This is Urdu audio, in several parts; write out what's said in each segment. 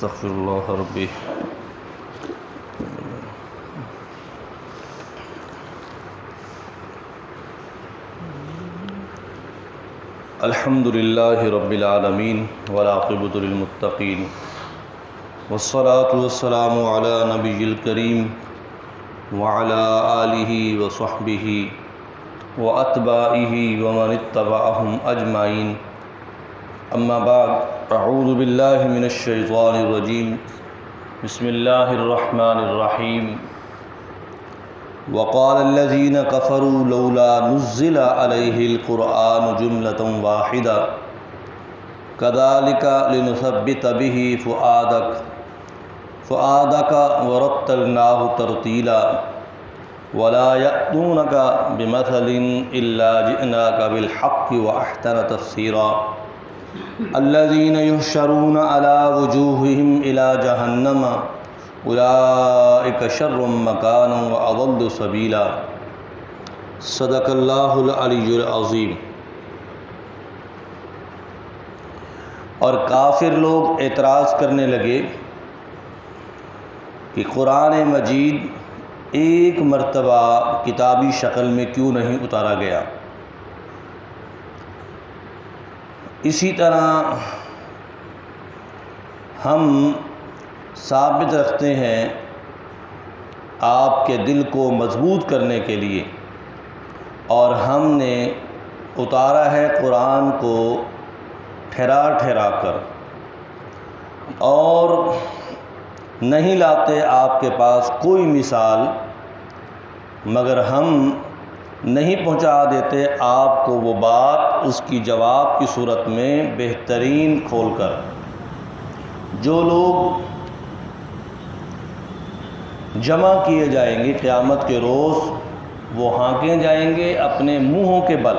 استغفر اللہ ربی الحمد للہ رب العالمین والعاقبۃ للمتقین والصلاة والسلام علی نبی الکریم وعلی آلہ وصحبہ واتباعہ ومن اتبعہم اجمعین اما بعد اعوذ باللہ من الشیطان الرجیم بسم اللہ الرحمن الرحیم وقال الذين كفروا لولا نزل عليه القرآن جملة واحدة كذلك لنثبت به فؤادك ورتلناه ترتيلا ولا يأتونك بمثل إلا جئناك بالحق وأحسن تفسيرا الذين يحشرون على وجوههم إلى جهنم اولئک شر مکانا واضل سبیلا صدق اللہ العلی العظیم۔ اور کافر لوگ اعتراض کرنے لگے کہ قرآن مجید ایک مرتبہ کتابی شکل میں کیوں نہیں اتارا گیا۔ اسی طرح ہم ثابت رکھتے ہیں آپ کے دل کو مضبوط کرنے کے لیے، اور ہم نے اتارا ہے قرآن کو ٹھہرا ٹھہرا کر، اور نہیں لاتے آپ کے پاس کوئی مثال مگر ہم نہیں پہنچا دیتے آپ کو وہ بات اس کی جواب کی صورت میں بہترین کھول کر۔ جو لوگ جمع کیے جائیں گے قیامت کے روز، وہ ہانکے جائیں گے اپنے منہوں کے بل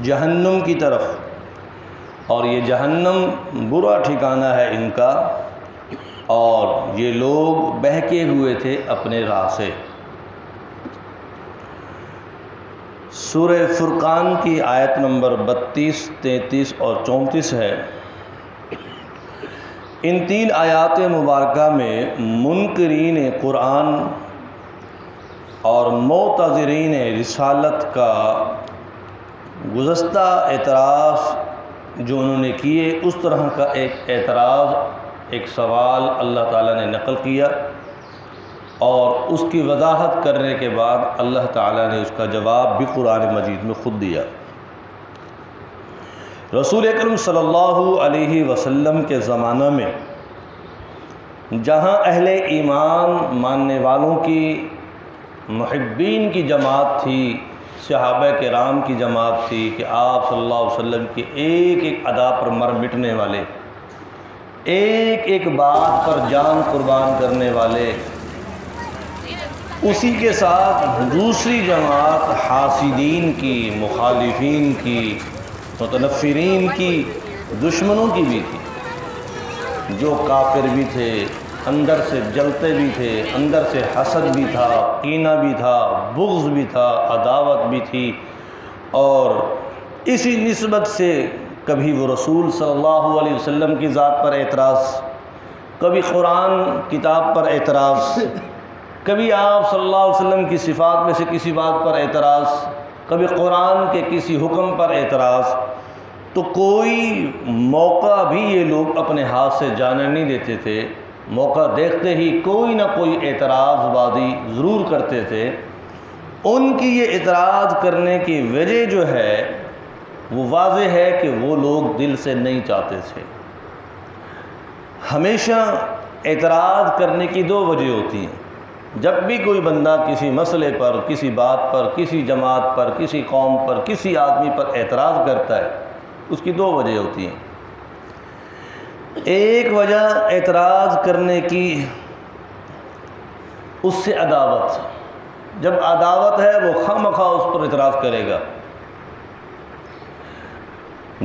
جہنم کی طرف، اور یہ جہنم برا ٹھکانہ ہے ان کا، اور یہ لوگ بہکے ہوئے تھے اپنے راہ سے۔ سورہ فرقان کی آیت نمبر 32، 33 اور 34 ہے۔ ان تین آیات مبارکہ میں منکرین قرآن اور معتذرین رسالت کا گزشتہ اعتراض جو انہوں نے کیے، اس طرح کا ایک اعتراض، ایک سوال اللہ تعالیٰ نے نقل کیا، اور اس کی وضاحت کرنے کے بعد اللہ تعالیٰ نے اس کا جواب بھی قرآن مجید میں خود دیا۔ رسول اکرم صلی اللہ علیہ وسلم کے زمانہ میں جہاں اہل ایمان ماننے والوں کی، محبین کی جماعت تھی، صحابہ کرام کی جماعت تھی کہ آپ صلی اللہ علیہ وسلم کی ایک ایک ادا پر مر مٹنے والے، ایک ایک بات پر جان قربان کرنے والے، اسی کے ساتھ دوسری جماعت حاسدین کی، مخالفین کی، متنفرین کی، دشمنوں کی بھی تھی، جو کافر بھی تھے، اندر سے جلتے بھی تھے، اندر سے حسد بھی تھا، کینہ بھی تھا، بغض بھی تھا، عداوت بھی تھی، اور اسی نسبت سے کبھی وہ رسول صلی اللہ علیہ وسلم کی ذات پر اعتراض، کبھی قرآن کتاب پر اعتراض، کبھی آپ صلی اللہ علیہ وسلم کی صفات میں سے کسی بات پر اعتراض، کبھی قرآن کے کسی حکم پر اعتراض۔ تو کوئی موقع بھی یہ لوگ اپنے ہاتھ سے جانے نہیں دیتے تھے، موقع دیکھتے ہی کوئی نہ کوئی اعتراض بازی ضرور کرتے تھے۔ ان کی یہ اعتراض کرنے کی وجہ جو ہے وہ واضح ہے کہ وہ لوگ دل سے نہیں چاہتے تھے۔ ہمیشہ اعتراض کرنے کی دو وجہ ہوتی ہیں۔ جب بھی کوئی بندہ کسی مسئلے پر، کسی بات پر، کسی جماعت پر، کسی قوم پر، کسی آدمی پر اعتراض کرتا ہے، اس کی دو وجہ ہوتی ہیں۔ ایک وجہ اعتراض کرنے کی اس سے عداوت، جب عداوت ہے وہ خواہ اس پر اعتراض کرے گا۔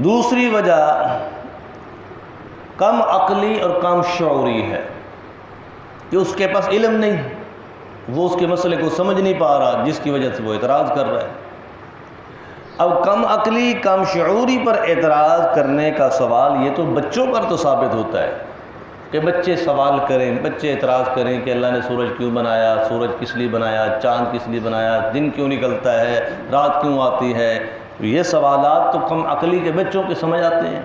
دوسری وجہ کم عقلی اور کم شعوری ہے کہ اس کے پاس علم نہیں، وہ اس کے مسئلے کو سمجھ نہیں پا رہا، جس کی وجہ سے وہ اعتراض کر رہا ہے۔ اب کم عقلی کم شعوری پر اعتراض کرنے کا سوال یہ تو بچوں پر تو ثابت ہوتا ہے کہ بچے سوال کریں، بچے اعتراض کریں کہ اللہ نے سورج کیوں بنایا، سورج کس لیے بنایا، چاند کس لیے بنایا، دن کیوں نکلتا ہے، رات کیوں آتی ہے۔ یہ سوالات تو کم عقلی کے بچوں کے سمجھ آتے ہیں،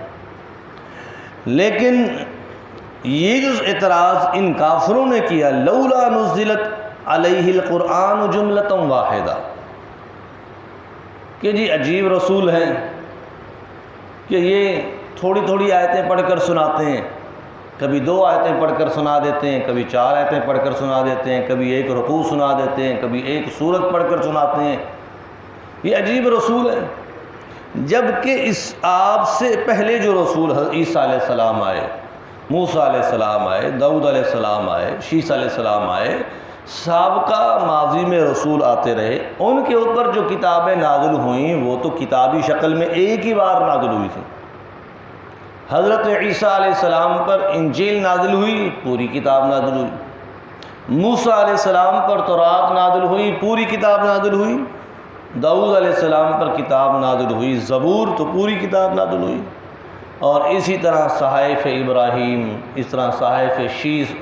لیکن یہ جو اعتراض ان کافروں نے کیا، لولا نزلت علیہ القرآن جملۃ واحدہ، کہ جی عجیب رسول ہیں کہ یہ تھوڑی تھوڑی آیتیں پڑھ کر سناتے ہیں، کبھی 2 آیتیں پڑھ کر سنا دیتے ہیں، کبھی 4 آیتیں پڑھ کر سنا دیتے ہیں، کبھی 1 رکوع سنا دیتے ہیں، کبھی 1 سورت پڑھ کر سناتے ہیں، یہ عجیب رسول ہے۔ جبکہ اس آپ سے پہلے جو رسول عیسیٰ علیہ السلام آئے، موسیٰ علیہ السلام آئے، داؤد علیہ السلام آئے، شیس علیہ السلام آئے، سابقہ ماضی میں رسول آتے رہے، ان کے اوپر جو کتابیں نازل ہوئیں وہ تو کتابی شکل میں ایک ہی بار نازل ہوئی تھی۔ حضرت عیسیٰ علیہ السلام پر انجیل نازل ہوئی، پوری کتاب نازل ہوئی۔ موسیٰ علیہ السلام پر تورات نازل ہوئی، پوری کتاب نازل ہوئی۔ داؤد علیہ السلام پر کتاب نازل ہوئی، زبور تو پوری کتاب نازل ہوئی۔ اور اسی طرح صحائف ابراہیم، اس طرح صحائف شیس۔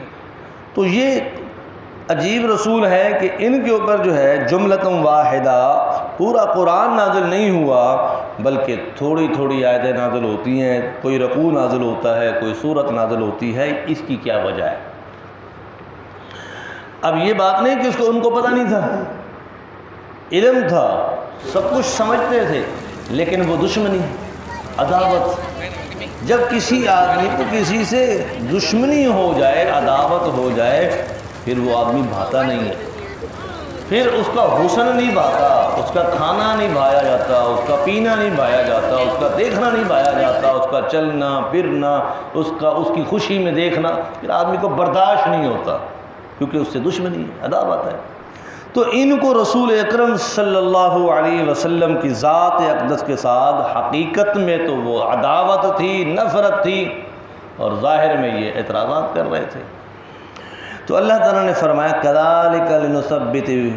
تو یہ عجیب رسول ہے کہ ان کے اوپر جو ہے جملۃ واحدہ پورا قرآن نازل نہیں ہوا، بلکہ تھوڑی تھوڑی آیتیں نازل ہوتی ہیں، کوئی رکوع نازل ہوتا ہے، کوئی سورت نازل ہوتی ہے۔ اس کی کیا وجہ ہے؟ اب یہ بات نہیں کہ ان کو پتہ نہیں تھا، علم تھا، سب کچھ سمجھتے تھے، لیکن وہ دشمنی، عداوت، جب کسی آدمی کو کسی سے دشمنی ہو جائے، عداوت ہو جائے، پھر وہ آدمی بھاتا نہیں ہے، پھر اس کا حسن نہیں بھاتا، اس کا کھانا نہیں بھایا جاتا، اس کا پینا نہیں بھایا جاتا، اس کا دیکھنا نہیں بھایا جاتا، اس کا چلنا پھرنا، اس کی خوشی میں دیکھنا، پھر آدمی کو برداشت نہیں ہوتا، کیونکہ اس سے دشمنی ہے، عداوت ہے۔ تو ان کو رسول اکرم صلی اللہ علیہ وسلم کی ذات اقدس کے ساتھ حقیقت میں تو وہ عداوت تھی، نفرت تھی، اور ظاہر میں یہ اعتراضات کر رہے تھے۔ تو اللہ تعالیٰ نے فرمایا کذالک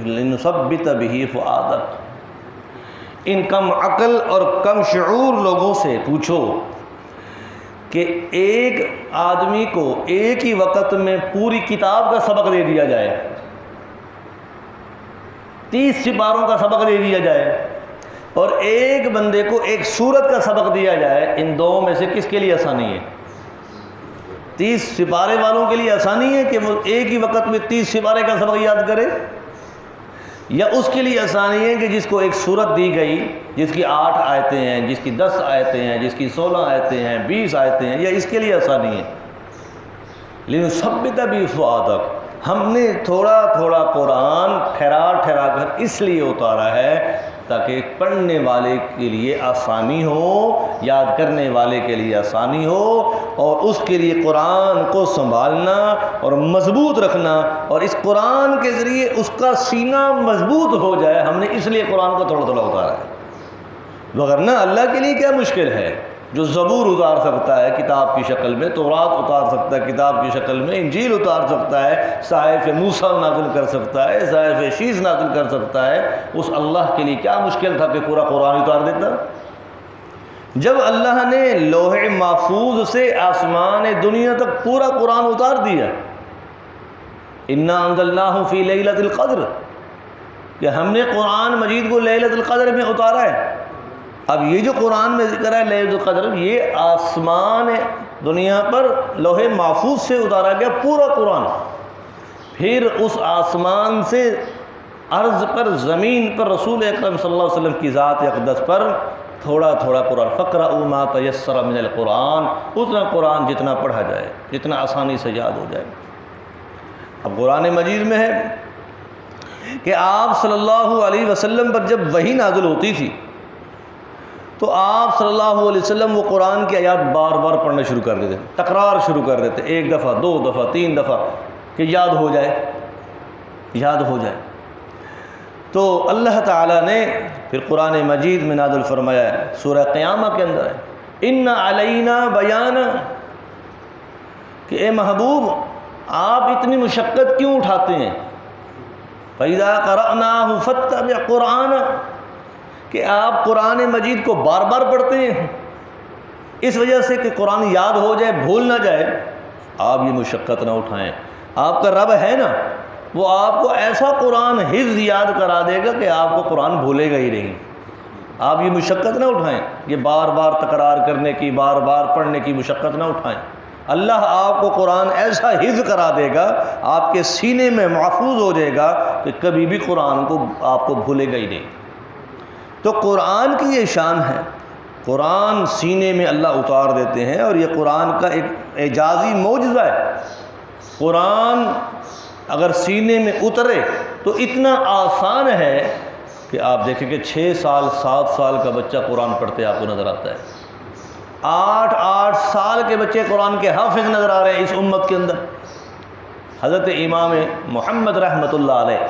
لنثبت بہ فؤادک، ان کم عقل اور کم شعور لوگوں سے پوچھو کہ ایک آدمی کو ایک ہی وقت میں پوری کتاب کا سبق دے دیا جائے، 30 سپاروں کا سبق دے دیا جائے، اور ایک بندے کو ایک سورت کا سبق دیا جائے، ان دو میں سے کس کے لیے آسانی ہے؟ 30 سپارے والوں کے لیے آسانی ہے کہ وہ ایک ہی وقت میں 30 سپارے کا سبق یاد کرے، یا اس کے لیے آسانی ہے کہ جس کو ایک سورت دی گئی جس کی 8 آیتیں ہیں، جس کی 10 آیتیں ہیں، جس کی 16 آیتیں ہیں، 20 آیتیں ہیں، یا اس کے لیے آسانی ہے؟ لنثبت بہ فؤادک، ہم نے تھوڑا تھوڑا قرآن ٹھہرا ٹھہرا کر اس لیے اتارا ہے تاکہ پڑھنے والے کے لیے آسانی ہو، یاد کرنے والے کے لیے آسانی ہو، اور اس کے لیے قرآن کو سنبھالنا اور مضبوط رکھنا، اور اس قرآن کے ذریعے اس کا سینہ مضبوط ہو جائے۔ ہم نے اس لیے قرآن کو تھوڑا تھوڑا اتارا ہے، وگرنہ اللہ کے لیے کیا مشکل ہے؟ جو زبور اتار سکتا ہے کتاب کی شکل میں، تورات اتار سکتا ہے کتاب کی شکل میں، انجیل اتار سکتا ہے، صحائف موسیٰ نازل کر سکتا ہے، صحائف شیس نازل کر سکتا ہے، اس اللہ کے لیے کیا مشکل تھا کہ پورا قرآن اتار دیتا؟ جب اللہ نے لوح محفوظ سے آسمان دنیا تک پورا قرآن اتار دیا، انا انزلناہ فی لیلۃ القدر، کہ ہم نے قرآن مجید کو لیلۃ القدر میں اتارا ہے۔ اب یہ جو قرآن میں ذکر ہے لیلۃ القدر، یہ آسمان دنیا پر لوح محفوظ سے اتارا گیا پورا قرآن، پھر اس آسمان سے عرض پر، زمین پر رسول اکرم صلی اللہ علیہ وسلم کی ذات اقدس پر تھوڑا تھوڑا قرآن، فَاقْرَؤْا مَا تَيَسَّرَ مِنَ الْقُرْآنِ، اتنا قرآن جتنا پڑھا جائے، جتنا آسانی سے یاد ہو جائے۔ اب قرآن مجید میں ہے کہ آپ صلی اللہ علیہ وسلم پر جب وحی نازل ہوتی تھی تو آپ صلی اللہ علیہ وسلم وہ قرآن کی آیات بار بار پڑھنا شروع کر دیتے، تکرار شروع کر دیتے، 1 دفعہ 2 دفعہ 3 دفعہ، کہ یاد ہو جائے، یاد ہو جائے۔ تو اللہ تعالیٰ نے پھر قرآن مجید میں نازل فرمایا ہے، سورہ قیامہ کے اندر ہے، ان علینا بیان، کہ اے محبوب آپ اتنی مشقت کیوں اٹھاتے ہیں؟ فَإِذَا قَرَأْنَاهُ فَاتَّبِعْ قُرْآنَ، کہ آپ قرآن مجید کو بار بار پڑھتے ہیں، اس وجہ سے کہ قرآن یاد ہو جائے، بھول نہ جائے۔ آپ یہ مشقت نہ اٹھائیں. آپ کا رب ہے نا، وہ آپ کو ایسا قرآن حفظ یاد کرا دے گا کہ آپ کو قرآن بھولے گا ہی نہیں. آپ یہ مشقت نہ اٹھائیں، یہ بار بار تکرار کرنے کی، بار بار پڑھنے کی مشقت نہ اٹھائیں. اللہ آپ کو قرآن ایسا حفظ کرا دے گا، آپ کے سینے میں محفوظ ہو جائے گا کہ کبھی بھی قرآن کو آپ کو بھولے گا ہی نہیں. تو قرآن کی یہ شان ہے، قرآن سینے میں اللہ اتار دیتے ہیں، اور یہ قرآن کا ایک اعجازی معجزہ ہے. قرآن اگر سینے میں اترے تو اتنا آسان ہے کہ آپ دیکھیں کہ 6 سال 7 سال کا بچہ قرآن پڑھتے آپ کو نظر آتا ہے. 8 سال کے بچے قرآن کے حافظ نظر آ رہے ہیں اس امت کے اندر. حضرت امام محمد رحمۃ اللہ علیہ،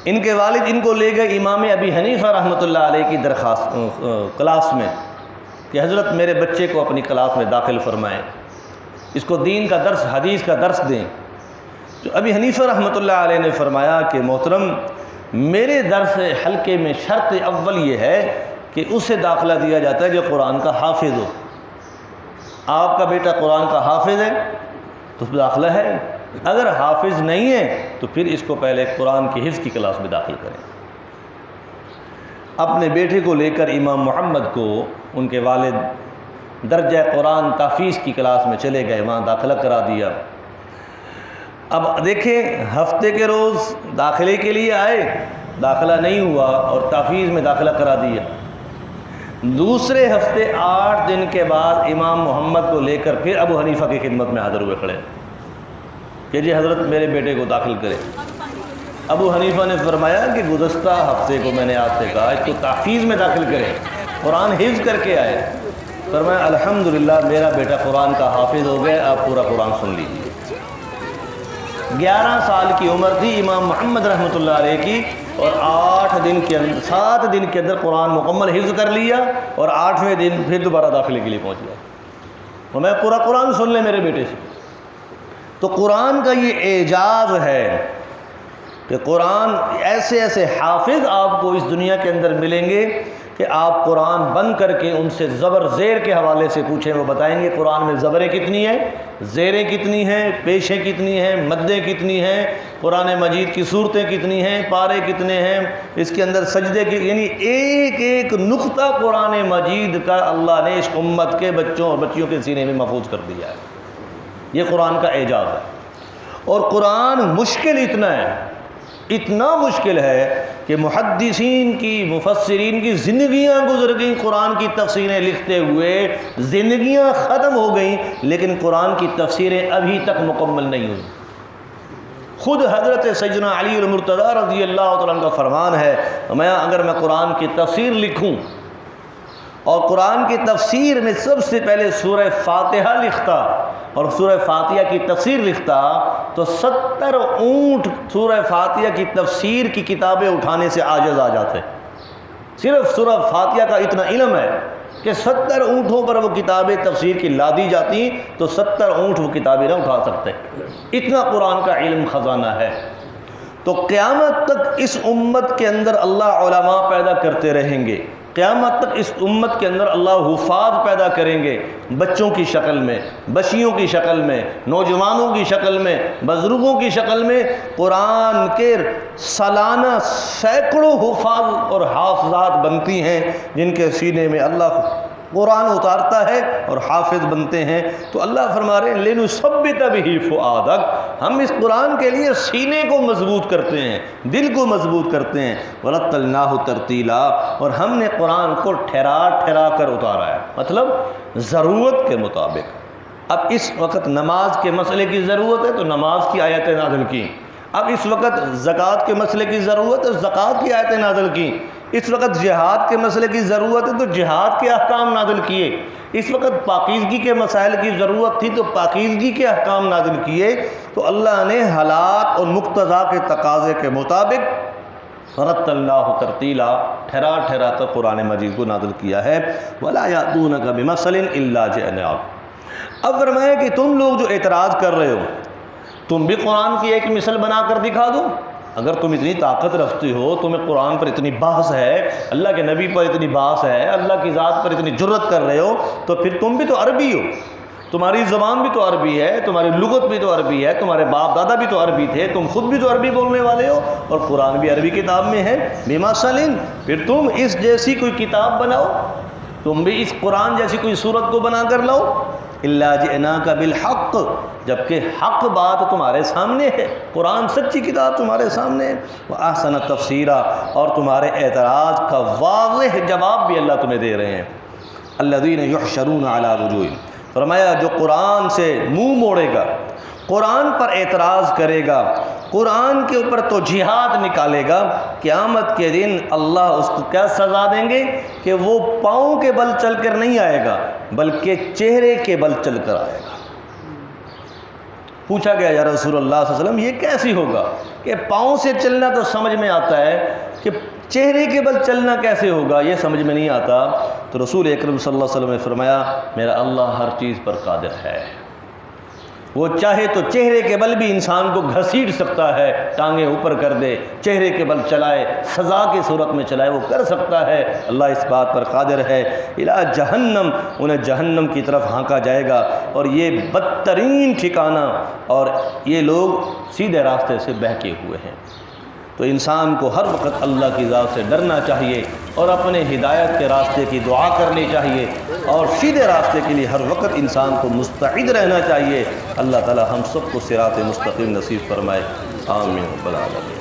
ان کے والد ان کو لے گئے امام ابی حنیفہ رحمۃ اللہ علیہ کی درخواست کلاس میں کہ حضرت میرے بچے کو اپنی کلاس میں داخل فرمائیں، اس کو دین کا درس، حدیث کا درس دیں. تو ابی حنیفہ رحمۃ اللہ علیہ نے فرمایا کہ محترم، میرے درس حلقے میں شرط اول یہ ہے کہ اسے داخلہ دیا جاتا ہے جو قرآن کا حافظ ہو. آپ کا بیٹا قرآن کا حافظ ہے تو اس میں داخلہ ہے، اگر حافظ نہیں ہے تو پھر اس کو پہلے قرآن کی حفظ کی کلاس میں داخل کریں. اپنے بیٹے کو لے کر امام محمد کو ان کے والد درجہ قرآن تحفیظ کی کلاس میں چلے گئے، وہاں داخلہ کرا دیا. اب دیکھیں، ہفتے کے روز داخلے کے لیے آئے، داخلہ نہیں ہوا اور تحفیظ میں داخلہ کرا دیا. دوسرے ہفتے 8 دن کے بعد امام محمد کو لے کر پھر ابو حنیفہ کی خدمت میں حاضر ہوئے کھڑے کہ جی حضرت میرے بیٹے کو داخل کرے. ابو حنیفہ نے فرمایا کہ گزشتہ ہفتے کو میں نے آپ سے کہا اس کو تحفیظ میں داخل کرے، قرآن حفظ کر کے آئے. فرمایا الحمدللہ میرا بیٹا قرآن کا حافظ ہو گیا، آپ پورا قرآن سن لیجیے. 11 سال کی عمر تھی امام محمد رحمۃ اللہ علیہ کی، اور 7 دن کے اندر قرآن مکمل حفظ کر لیا، اور 8ویں دن پھر دوبارہ داخلے کے لیے پہنچ گیا. اور میں پورا قرآن سن لیں میرے بیٹے سے. تو قرآن کا یہ اعجاز ہے کہ قرآن ایسے ایسے حافظ آپ کو اس دنیا کے اندر ملیں گے کہ آپ قرآن بند کر کے ان سے زبر زیر کے حوالے سے پوچھیں، وہ بتائیں گے قرآن میں زبریں کتنی ہیں، زیریں کتنی ہیں، پیشیں کتنی ہیں، مدیں کتنی ہیں، قرآن مجید کی صورتیں کتنی ہیں، پارے کتنے ہیں، اس کے اندر سجدے کی، یعنی ایک ایک نقطہ قرآن مجید کا اللہ نے اس امت کے بچوں اور بچیوں کے سینے میں محفوظ کر دیا ہے. یہ قرآن کا اعجاز ہے. اور قرآن مشکل اتنا مشکل ہے کہ محدثین کی، مفسرین کی زندگیاں گزر گئیں قرآن کی تفسیریں لکھتے ہوئے، زندگیاں ختم ہو گئیں، لیکن قرآن کی تفسیریں ابھی تک مکمل نہیں ہوئیں. خود حضرت سیدنا علی المرتضیٰ رضی اللہ تعالیٰ عنہ کا فرمان ہے، اگر میں قرآن کی تفسیر لکھوں اور قرآن کی تفسیر میں سب سے پہلے سورہ فاتحہ لکھتا اور سورہ فاتحہ کی تفسیر لکھتا تو 70 اونٹ سورہ فاتحہ کی تفسیر کی کتابیں اٹھانے سے عاجز آ جاتے. صرف سورہ فاتحہ کا اتنا علم ہے کہ 70 اونٹوں پر وہ کتابیں تفسیر کی لا دی جاتی تو 70 اونٹ وہ کتابیں نہ اٹھا سکتے. اتنا قرآن کا علم خزانہ ہے. تو قیامت تک اس امت کے اندر اللہ علماء پیدا کرتے رہیں گے. قیامت تک اس امت کے اندر اللہ حفاظ پیدا کریں گے، بچوں کی شکل میں، بچیوں کی شکل میں، نوجوانوں کی شکل میں، بزرگوں کی شکل میں. قرآن کے سالانہ سینکڑوں حفاظ اور حافظات بنتی ہیں جن کے سینے میں اللہ قرآن اتارتا ہے اور حافظ بنتے ہیں. تو اللہ فرما رہے ہیں لِنُثَبِّتَ بِهِ فُؤَادَكَ، ہم اس قرآن کے لیے سینے کو مضبوط کرتے ہیں، دل کو مضبوط کرتے ہیں. وَرَتَّلْنَاهُ تَرْتِيلًا، اور ہم نے قرآن کو ٹھہرا ٹھہرا کر اتارا ہے، مطلب ضرورت کے مطابق. اب اس وقت نماز کے مسئلے کی ضرورت ہے تو نماز کی آیتیں نازل کی. اب اس وقت زکوٰۃ کے مسئلے کی ضرورت ہے، زکوٰۃ کی آیتیں نازل کی. اس وقت جہاد کے مسئلے کی ضرورت ہے تو جہاد کے احکام نازل کیے. اس وقت پاکیزگی کے مسائل کی ضرورت تھی تو پاکیزگی کے احکام نازل کیے. تو اللہ نے حالات اور مقتضا کے تقاضے کے مطابق رتلناہ ترتیلا، ٹھہرا ٹھہرا کر قرآن مجید کو نازل کیا ہے. ولا یأتونک بمثل الا جئناک، اب فرمایا کہ تم لوگ جو اعتراض کر رہے ہو تم بھی قرآن کی ایک مثل بنا کر دکھا دو. اگر تم اتنی طاقت رکھتے ہو، تمہیں قرآن پر اتنی بحث ہے، اللہ کے نبی پر اتنی بحث ہے، اللہ کی ذات پر اتنی جرت کر رہے ہو، تو پھر تم بھی تو عربی ہو، تمہاری زبان بھی تو عربی ہے، تمہاری لغت بھی تو عربی ہے، تمہارے باپ دادا بھی تو عربی تھے، تم خود بھی تو عربی بولنے والے ہو، اور قرآن بھی عربی کتاب میں ہے۔ بِمَثَلٍ، پھر تم اس جیسی کوئی کتاب بناؤ، تم بھی اس قرآن جیسی کوئی صورت کو بنا کر لاؤ۔ إِلَّا جِئْنَاكَ بِالْحَقِّ، جبکہ حق بات تمہارے سامنے ہے، قرآن سچی کتاب تمہارے سامنے ہے۔ وَأَحْسَنَ تَفْسِيرًا، اور تمہارے اعتراض کا واضح جواب بھی اللہ تمہیں دے رہے ہیں۔ الَّذِينَ يُحْشَرُونَ عَلَىٰ وُجُوهِهِمْ، فرمایا جو قرآن سے منہ موڑے گا، قرآن پر اعتراض کرے گا، قرآن کے اوپر تو جہاد نکالے گا، قیامت کے دن اللہ اس کو کیا سزا دیں گے کہ وہ پاؤں کے بل چل کر نہیں آئے گا بلکہ چہرے کے بل چل کر آئے گا۔ پوچھا گیا یا رسول اللہ صلی اللہ علیہ وسلم یہ کیسی ہوگا کہ پاؤں سے چلنا تو سمجھ میں آتا ہے، کہ چہرے کے بل چلنا کیسے ہوگا یہ سمجھ میں نہیں آتا؟ تو رسول اکرم صلی اللہ علیہ وسلم نے فرمایا میرا اللہ ہر چیز پر قادر ہے، وہ چاہے تو چہرے کے بل بھی انسان کو گھسیٹ سکتا ہے، ٹانگیں اوپر کر دے، چہرے کے بل چلائے، سزا کی صورت میں چلائے، وہ کر سکتا ہے، اللہ اس بات پر قادر ہے۔ الی جہنم، انہیں جہنم کی طرف ہانکا جائے گا، اور یہ بدترین ٹھکانہ، اور یہ لوگ سیدھے راستے سے بہکے ہوئے ہیں۔ تو انسان کو ہر وقت اللہ کی ذات سے ڈرنا چاہیے اور اپنے ہدایت کے راستے کی دعا کرنی چاہیے، اور سیدھے راستے کے لیے ہر وقت انسان کو مستعد رہنا چاہیے۔ اللہ تعالی ہم سب کو صراط مستقیم نصیب فرمائے، آمین رب العالمین۔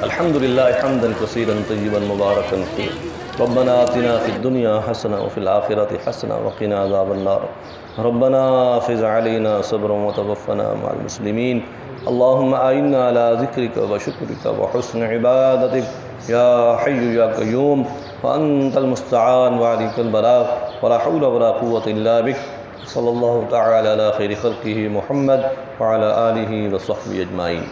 الحمدللہ حمدا کثیرا طیبا مبارکا فیہ، ربنا آتنا فی الدنیا حسنہ وفی الآخرۃ حسنہ وقنا عذاب النار، ربنا افرغ علینا صبرا وتوفنا مع المسلمین، اللہم اعنا علی ذکرک وشکرک وحسن عبادتک یا حی یا قیوم، وانت المستعان وعلیک البلاغ ولا حول ولا قوة الا بک، صلی اللہ تعالی علی خیر خلقہ محمد وعلی آلہ وصحبہ اجمعین۔